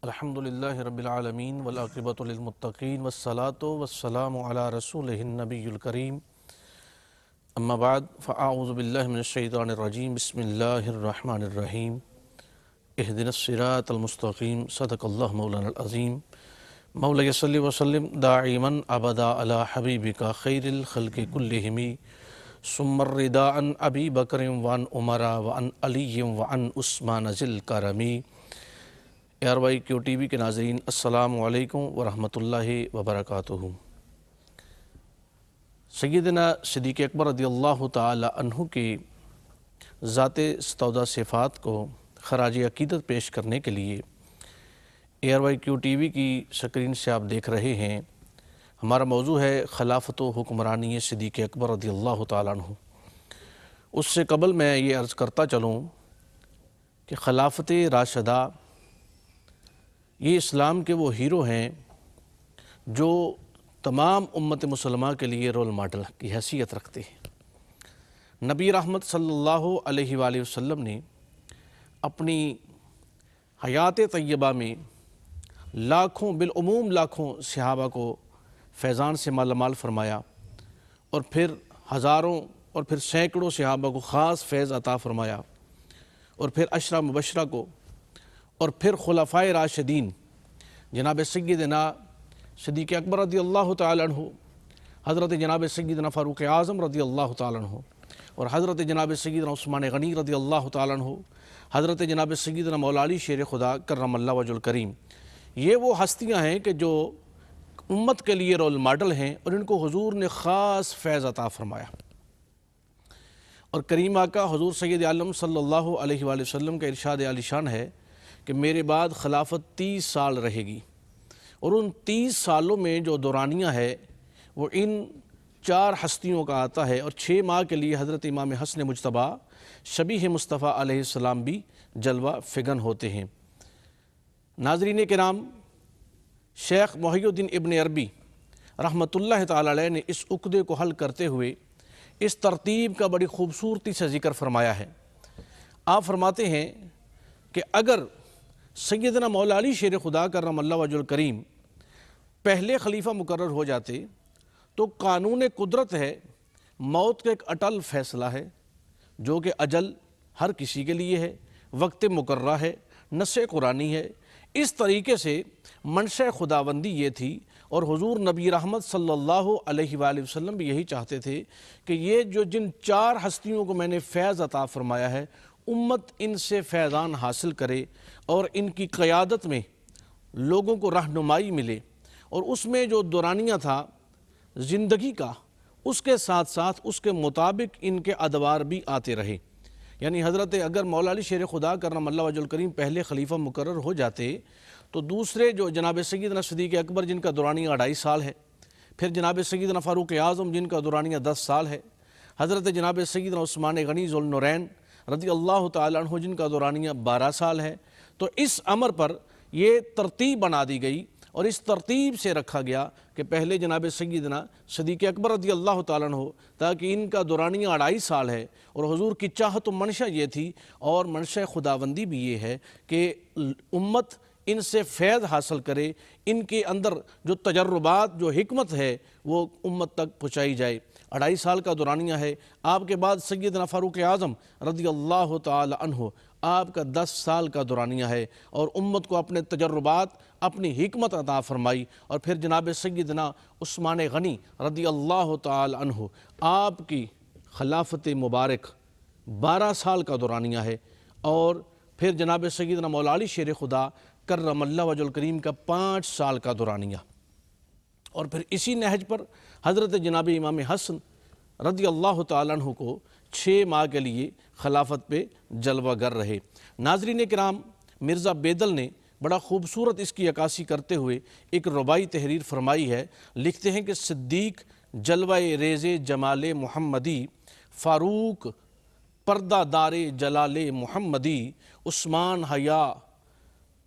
الحمدللہ رب العالمین والعاقبۃ للمتقین والصلاة والسلام علی رسولہ النبی الکریم اما بعد فاعوذ باللہ من الشیطان الرجیم بسم اللہ الرحمن الرحیم اہدنا الصراط المستقیم صدق اللہ مولانا العظیم مولا صلی وسلم داعما ابدا علی حبیبک خیر الخلق کلہم ثم الرداء عن ابی بکر وعن عمر وعن علی وعن عثمان ذی الکرم۔ ARY ٹی وی کے ناظرین السلام علیکم ورحمۃ اللہ وبرکاتہ۔ سیدنا صدیق اکبر رضی اللہ تعالی عنہ کی ذات ستودہ صفات کو خراج عقیدت پیش کرنے کے لیے ARY ٹی وی کی سکرین سے آپ دیکھ رہے ہیں۔ ہمارا موضوع ہے خلافت و حکمرانی صدیق اکبر رضی اللہ تعالی عنہ۔ اس سے قبل میں یہ عرض کرتا چلوں کہ خلافت راشدہ یہ اسلام کے وہ ہیرو ہیں جو تمام امت مسلمہ کے لیے رول ماڈل کی حیثیت رکھتے ہیں۔ نبی رحمت صلی اللہ علیہ وآلہ وسلم نے اپنی حیات طیبہ میں لاکھوں بالعموم لاکھوں صحابہ کو فیضان سے مالا مال فرمایا، اور پھر ہزاروں اور پھر سینکڑوں صحابہ کو خاص فیض عطا فرمایا، اور پھر عشرہ مبشرہ کو، اور پھر خلفائے راشدین جناب سیدنا صدیق اکبر رضی اللہ تعالی عنہ، حضرت جناب سیدنا فاروق اعظم رضی اللہ تعالی عنہ، اور حضرت جناب سیدنا عثمان غنی رضی اللہ تعالی عنہ، حضرت جناب سیدنا مولا علی شیر خدا کرم اللہ وجہ الکریم۔ یہ وہ ہستیاں ہیں کہ جو امت کے لیے رول ماڈل ہیں، اور ان کو حضور نے خاص فیض عطا فرمایا۔ اور کریم آقا حضور سید عالم صلی اللہ علیہ وآلہ وسلم کا ارشاد عالی شان ہے کہ میرے بعد خلافت 30 سال رہے گی، اور ان 30 سالوں میں جو دورانیہ ہے وہ ان 4 ہستیوں کا آتا ہے، اور 6 ماہ کے لیے حضرت امام حسن مجتبیٰ شبیہ مصطفیٰ علیہ السلام بھی جلوہ فگن ہوتے ہیں۔ ناظرین کرام، شیخ محی الدین ابن عربی رحمۃ اللہ تعالی علیہ نے اس عقدے کو حل کرتے ہوئے اس ترتیب کا بڑی خوبصورتی سے ذکر فرمایا ہے۔ آپ فرماتے ہیں کہ اگر سیدنا مولا علی شیر خدا کرم اللہ وجہ الکریم پہلے خلیفہ مقرر ہو جاتے تو قانون قدرت ہے، موت کا ایک اٹل فیصلہ ہے، جو کہ اجل ہر کسی کے لیے ہے، وقت مقررہ ہے، نص قرآنی ہے۔ اس طریقے سے منشا خداوندی یہ تھی، اور حضور نبی رحمت صلی اللہ علیہ وآلہ وسلم بھی یہی چاہتے تھے کہ یہ جن 4 ہستیوں کو میں نے فیض عطا فرمایا ہے، امت ان سے فیضان حاصل کرے، اور ان کی قیادت میں لوگوں کو رہنمائی ملے، اور اس میں جو دورانیہ تھا زندگی کا، اس کے ساتھ ساتھ اس کے مطابق ان کے ادوار بھی آتے رہے۔ یعنی حضرت اگر مولا علی شیر خدا کرم اللہ وجہ الکریم پہلے خلیفہ مقرر ہو جاتے تو دوسرے جو جناب سیدنا صدیق اکبر جن کا دورانیہ 2.5 سال ہے، پھر جناب سیدنا فاروق اعظم جن کا دورانیہ 10 سال ہے، حضرت جناب سیدنا عثمان غنی ذو النورین رضی اللہ تعالی عنہ جن کا دورانیہ 12 سال ہے، تو اس امر پر یہ ترتیب بنا دی گئی، اور اس ترتیب سے رکھا گیا کہ پہلے جناب سیدنا صدیق اکبر رضی اللہ تعالیٰ عنہ، تاکہ ان کا دورانیہ 2.5 سال ہے، اور حضور کی چاہت و منشا یہ تھی، اور منشا خداوندی بھی یہ ہے کہ امت ان سے فیض حاصل کرے، ان کے اندر جو تجربات جو حکمت ہے وہ امت تک پہنچائی جائے۔ 2.5 سال کا دورانیہ ہے۔ آپ کے بعد سیدنا فاروق اعظم رضی اللہ تعالی عنہ، آپ کا 10 سال کا دورانیہ ہے، اور امت کو اپنے تجربات، اپنی حکمت عطا فرمائی۔ اور پھر جناب سیدنا عثمان غنی رضی اللہ تعالی عنہ، آپ کی خلافت مبارک 12 سال کا دورانیہ ہے، اور پھر جناب سیدنا مولا علی شیر خدا کرم اللہ وجہ الکریم کا 5 سال کا دورانیہ، اور پھر اسی نہج پر حضرت جناب امام حسن رضی اللہ تعالیٰ عنہ کو 6 ماہ کے لیے خلافت پہ جلوہ گر رہے۔ ناظرین کرام، مرزا بیدل نے بڑا خوبصورت اس کی عکاسی کرتے ہوئے ایک رباعی تحریر فرمائی ہے۔ لکھتے ہیں کہ صدیق جلوہ ریز جمال محمدی، فاروق پردہ دار جلال محمدی، عثمان حیا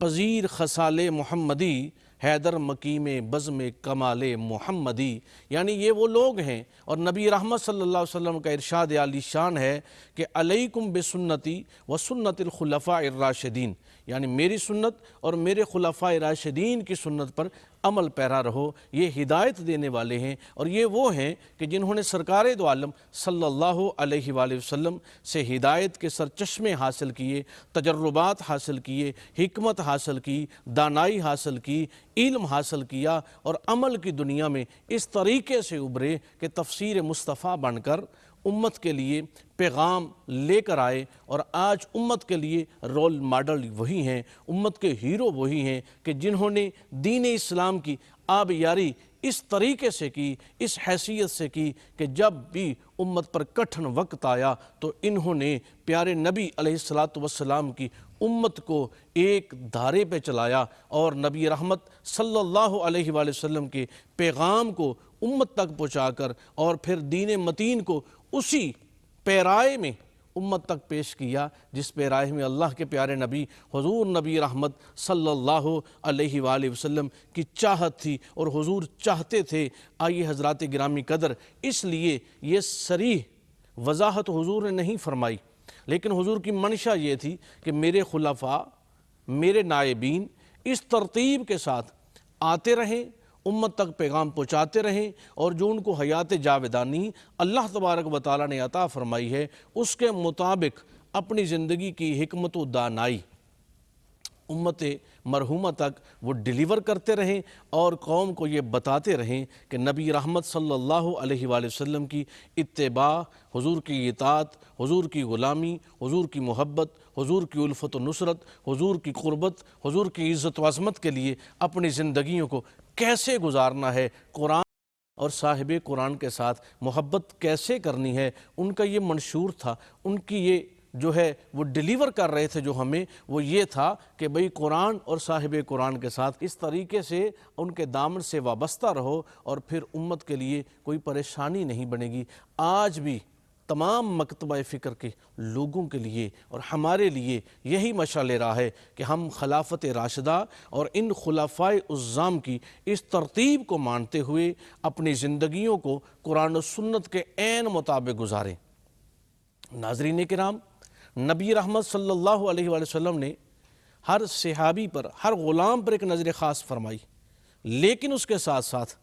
پذیر خصال محمدی، حیدر مقیم بزم کمال محمدی، یعنی یہ وہ لوگ ہیں، اور نبی رحمت صلی اللہ علیہ وسلم کا ارشاد عالی شان ہے کہ علیکم بسنتی و سنت الخلفاء الراشدین، یعنی میری سنت اور میرے خلفاء راشدین کی سنت پر عمل پیرا رہو۔ یہ ہدایت دینے والے ہیں، اور یہ وہ ہیں کہ جنہوں نے سرکار دو عالم صلی اللہ علیہ وآلہ وسلم سے ہدایت کے سرچشمے حاصل کیے، تجربات حاصل کیے، حکمت حاصل کی، دانائی حاصل کی، علم حاصل کیا، اور عمل کی دنیا میں اس طریقے سے ابھرے کہ تفسیر مصطفیٰ بن کر امت کے لیے پیغام لے کر آئے، اور آج امت کے لیے رول ماڈل وہی ہیں، امت کے ہیرو وہی ہیں کہ جنہوں نے دین اسلام کی آبیاری اس طریقے سے کی، اس حیثیت سے کی کہ جب بھی امت پر کٹھن وقت آیا تو انہوں نے پیارے نبی علیہ السلام کی امت کو ایک دھارے پہ چلایا، اور نبی رحمت صلی اللہ علیہ وآلہ وسلم کے پیغام کو امت تک پہنچا کر، اور پھر دین متین کو اسی پیرائے میں امت تک پیش کیا جس پیرائے میں اللہ کے پیارے نبی حضور نبی رحمت صلی اللہ علیہ وآلہ وسلم کی چاہت تھی، اور حضور چاہتے تھے۔ آئیے حضرات گرامی قدر، اس لیے یہ صریح وضاحت حضور نے نہیں فرمائی، لیکن حضور کی منشا یہ تھی کہ میرے خلفاء، میرے نائبین اس ترتیب کے ساتھ آتے رہیں، امت تک پیغام پہنچاتے رہیں، اور جو ان کو حیات جاودانی اللہ تبارک و تعالیٰ نے عطا فرمائی ہے اس کے مطابق اپنی زندگی کی حکمت و دانائی امت مرحومہ تک وہ ڈیلیور کرتے رہیں، اور قوم کو یہ بتاتے رہیں کہ نبی رحمت صلی اللہ علیہ وآلہ وسلم کی اتباع، حضور کی اطاعت، حضور کی غلامی، حضور کی محبت، حضور کی الفت و نصرت، حضور کی قربت، حضور کی عزت و عظمت کے لیے اپنی زندگیوں کو کیسے گزارنا ہے، قرآن اور صاحب قرآن کے ساتھ محبت کیسے کرنی ہے، ان کا یہ منشور تھا۔ ان کی یہ جو ہے وہ ڈیلیور کر رہے تھے جو ہمیں، وہ یہ تھا کہ بھئی قرآن اور صاحب قرآن کے ساتھ اس طریقے سے ان کے دامن سے وابستہ رہو، اور پھر امت کے لیے کوئی پریشانی نہیں بنے گی۔ آج بھی تمام مکتبہ فکر کے لوگوں کے لیے اور ہمارے لیے یہی مشعل راہ ہے کہ ہم خلافت راشدہ اور ان خلفائے عظام کی اس ترتیب کو مانتے ہوئے اپنی زندگیوں کو قرآن و سنت کے عین مطابق گزاریں۔ ناظرین کرام، نبی رحمت صلی اللہ علیہ وآلہ وسلم نے ہر صحابی پر، ہر غلام پر ایک نظر خاص فرمائی، لیکن اس کے ساتھ ساتھ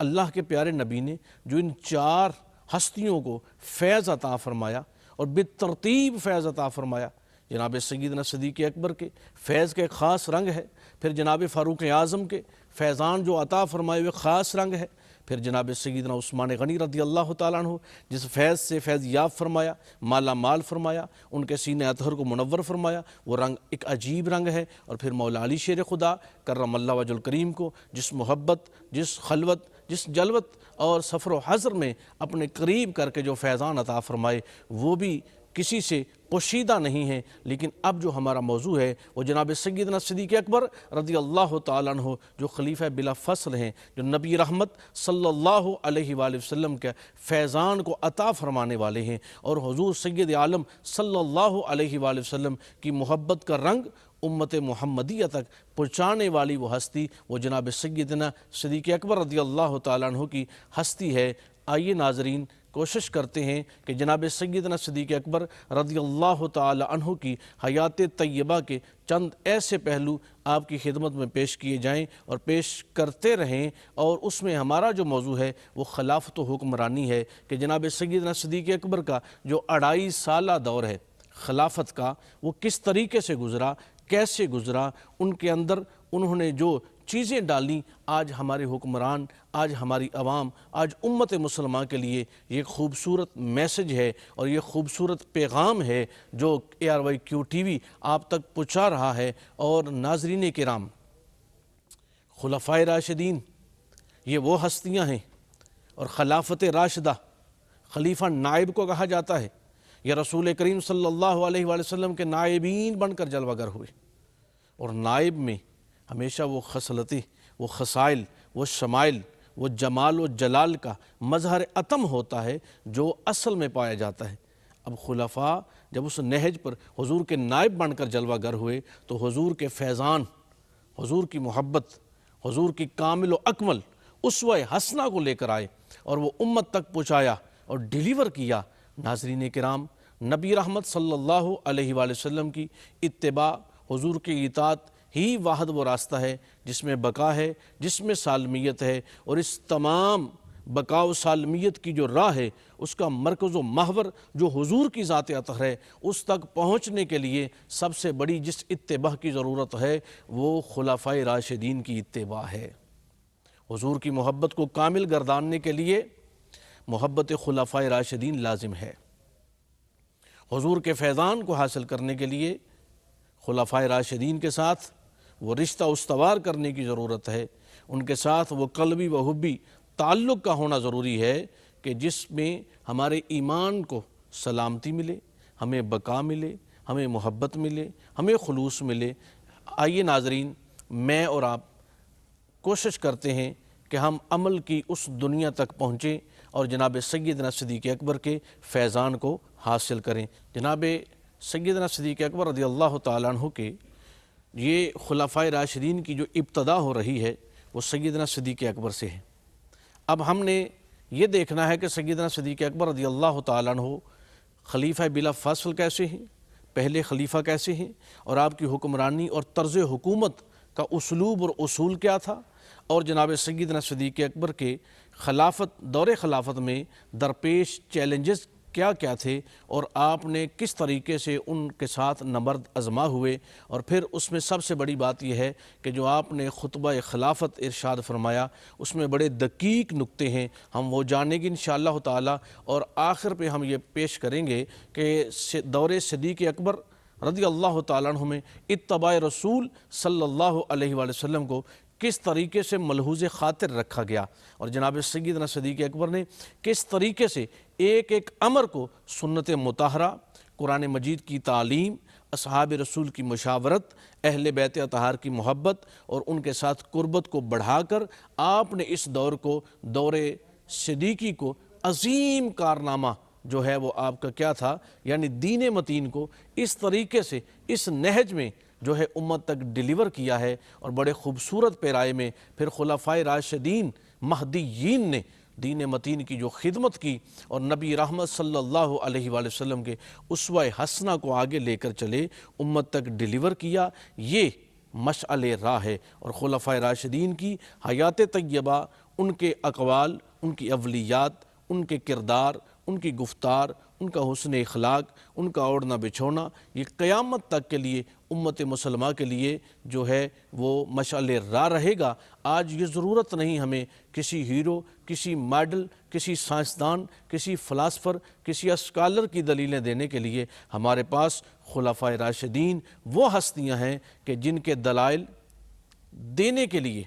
اللہ کے پیارے نبی نے جو ان چار ہستیوں کو فیض عطا فرمایا اور بالترتیب فیض عطا فرمایا، جناب سیدنا صدیق اکبر کے فیض کا ایک خاص رنگ ہے، پھر جناب فاروق اعظم کے فیضان جو عطا فرمائے ہوئے خاص رنگ ہے، پھر جناب سیدنا عثمان غنی رضی اللہ تعالیٰ عنہ جس فیض سے فیض یاب فرمایا، مالا مال فرمایا، ان کے سینہ اطہر کو منور فرمایا، وہ رنگ ایک عجیب رنگ ہے۔ اور پھر مولا علی شیر خدا کرم اللہ وجہ الکریم کو جس محبت، جس خلوت، جس جلوت اور سفر و حضر میں اپنے قریب کر کے جو فیضان عطا فرمائے، وہ بھی کسی سے پوشیدہ نہیں ہے۔ لیکن اب جو ہمارا موضوع ہے وہ جناب سیدنا صدیق اکبر رضی اللہ تعالیٰ عنہ جو خلیفہ بلا فصل ہیں، جو نبی رحمت صلی اللہ علیہ وآلہ وسلم کے فیضان کو عطا فرمانے والے ہیں، اور حضور سید عالم صلی اللہ علیہ وآلہ وسلم کی محبت کا رنگ امت محمدیہ تک پہنچانے والی وہ ہستی، وہ جناب سیدنا صدیق اکبر رضی اللہ تعالیٰ عنہ کی ہستی ہے۔ آئیے ناظرین، کوشش کرتے ہیں کہ جناب سیدنا صدیق اکبر رضی اللہ تعالی عنہ کی حیات طیبہ کے چند ایسے پہلو آپ کی خدمت میں پیش کیے جائیں اور پیش کرتے رہیں، اور اس میں ہمارا جو موضوع ہے وہ خلافت و حکمرانی ہے کہ جناب سیدنا صدیق اکبر کا جو 2.5 سالہ دور ہے خلافت کا، وہ کس طریقے سے گزرا، کیسے گزرا، ان کے اندر انہوں نے جو چیزیں ڈالیں، آج ہمارے حکمران، آج ہماری عوام، آج امت مسلمہ کے لیے یہ خوبصورت میسج ہے اور یہ خوبصورت پیغام ہے جو ARYQ-TV آپ تک پہنچا رہا ہے۔ اور ناظرین کرام، خلفائے راشدین یہ وہ ہستیاں ہیں، اور خلافت راشدہ خلیفہ نائب کو کہا جاتا ہے۔ یہ رسول کریم صلی اللہ علیہ وآلہ وسلم کے نائبین بن کر جلوہ گر ہوئے، اور نائب میں ہمیشہ وہ خصلتیں، وہ خصائل، وہ شمائل، وہ جمال و جلال کا مظہر عتم ہوتا ہے جو اصل میں پایا جاتا ہے۔ اب خلفاء جب اس نہج پر حضور کے نائب بن کر جلوہ گر ہوئے تو حضور کے فیضان، حضور کی محبت، حضور کی کامل و اکمل اسوہ حسنہ کو لے کر آئے اور وہ امت تک پہنچایا اور ڈیلیور کیا۔ ناظرین کرام، نبی رحمت صلی اللہ علیہ وآلہ وسلم کی اتباع، حضور کی اطاعت ہی واحد وہ راستہ ہے جس میں بقا ہے، جس میں سالمیت ہے، اور اس تمام بقا و سالمیت کی جو راہ ہے اس کا مرکز و محور جو حضور کی ذات اطہر ہے، اس تک پہنچنے کے لیے سب سے بڑی جس اتباع کی ضرورت ہے وہ خلفائے راشدین کی اتباع ہے۔ حضور کی محبت کو کامل گرداننے کے لیے محبت خلفائے راشدین لازم ہے۔ حضور کے فیضان کو حاصل کرنے کے لیے خلفائے راشدین کے ساتھ وہ رشتہ استوار کرنے کی ضرورت ہے، ان کے ساتھ وہ قلبی و حبی تعلق کا ہونا ضروری ہے کہ جس میں ہمارے ایمان کو سلامتی ملے، ہمیں بقا ملے، ہمیں محبت ملے، ہمیں خلوص ملے۔ آئیے ناظرین، میں اور آپ کوشش کرتے ہیں کہ ہم عمل کی اس دنیا تک پہنچیں اور جناب سیدنا صدیق اکبر کے فیضان کو حاصل کریں۔ جناب سیدنا صدیق اکبر رضی اللہ تعالیٰ عنہ کے یہ خلفائے راشدین کی جو ابتدا ہو رہی ہے وہ سیدنا صدیق اکبر سے ہے۔ اب ہم نے یہ دیکھنا ہے کہ سیدنا صدیق اکبر رضی اللہ تعالیٰ عنہ خلیفہ بلا فصل کیسے ہیں، پہلے خلیفہ کیسے ہیں، اور آپ کی حکمرانی اور طرز حکومت کا اسلوب اور اصول کیا تھا، اور جناب سیدنا صدیق اکبر کے دور خلافت میں درپیش چیلنجز کیا کیا تھے، اور آپ نے کس طریقے سے ان کے ساتھ نبرد آزما ہوئے۔ اور پھر اس میں سب سے بڑی بات یہ ہے کہ جو آپ نے خطبہ خلافت ارشاد فرمایا اس میں بڑے دقیق نکتے ہیں، ہم وہ جانیں گے انشاءاللہ تعالی، اور آخر پہ ہم یہ پیش کریں گے کہ دور صدیق اکبر رضی اللہ تعالیٰ عنہ میں اتباع رسول صلی اللہ علیہ وآلہ وسلم کو کس طریقے سے ملحوظ خاطر رکھا گیا، اور جناب سیدنا صدیق اکبر نے کس طریقے سے ایک ایک امر کو سنت مطہرہ، قرآن مجید کی تعلیم، اصحاب رسول کی مشاورت، اہل بیت اطہار کی محبت اور ان کے ساتھ قربت کو بڑھا کر آپ نے اس دور کو، دور صدیقی کو، عظیم کارنامہ جو ہے وہ آپ کا کیا تھا، یعنی دین متین کو اس طریقے سے اس نہج میں جو ہے امت تک ڈیلیور کیا ہے، اور بڑے خوبصورت پیرائے میں پھر خلفائے راشدین مہدیین نے دین متین کی جو خدمت کی اور نبی رحمت صلی اللہ علیہ وآلہ وسلم کے اسوہ حسنہ کو آگے لے کر چلے، امت تک ڈیلیور کیا، یہ مشعل راہ ہے۔ اور خلفائے راشدین کی حیات طیبہ، ان کے اقوال، ان کی اولیات، ان کے کردار، ان کی گفتار، ان کا حسن اخلاق، ان کا اوڑھنا بچھونا، یہ قیامت تک کے لیے امت مسلمہ کے لیے جو ہے وہ مشعل راہ رہے گا۔ آج یہ ضرورت نہیں ہمیں کسی ہیرو، کسی ماڈل، کسی سائنسدان، کسی فلاسفر، کسی اسکالر کی دلیلیں دینے کے لیے، ہمارے پاس خلفائے راشدین وہ ہستیاں ہیں کہ جن کے دلائل دینے کے لیے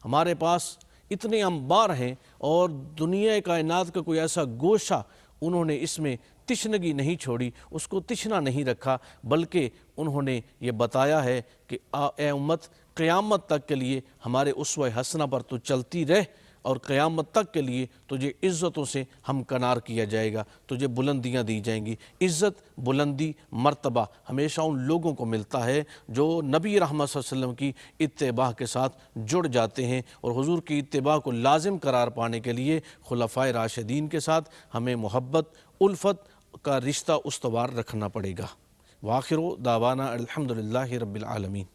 ہمارے پاس اتنے انبار ہیں، اور دنیا کائنات کا کوئی ایسا گوشہ انہوں نے اس میں تشنگی نہیں چھوڑی، اس کو تشنا نہیں رکھا، بلکہ انہوں نے یہ بتایا ہے کہ اے امت، قیامت تک کے لیے ہمارے اسوہ حسنہ پر تو چلتی رہ، اور قیامت تک کے لیے تجھے عزتوں سے ہمکنار کیا جائے گا، تجھے بلندیاں دی جائیں گی۔ عزت، بلندی، مرتبہ ہمیشہ ان لوگوں کو ملتا ہے جو نبی رحمت صلی اللہ علیہ وسلم کی اتباع کے ساتھ جڑ جاتے ہیں، اور حضور کی اتباع کو لازم قرار پانے کے لیے خلفائے راشدین کے ساتھ ہمیں محبت، الفت کا رشتہ استوار رکھنا پڑے گا۔ وآخر دعوانا الحمدللہ رب العالمین۔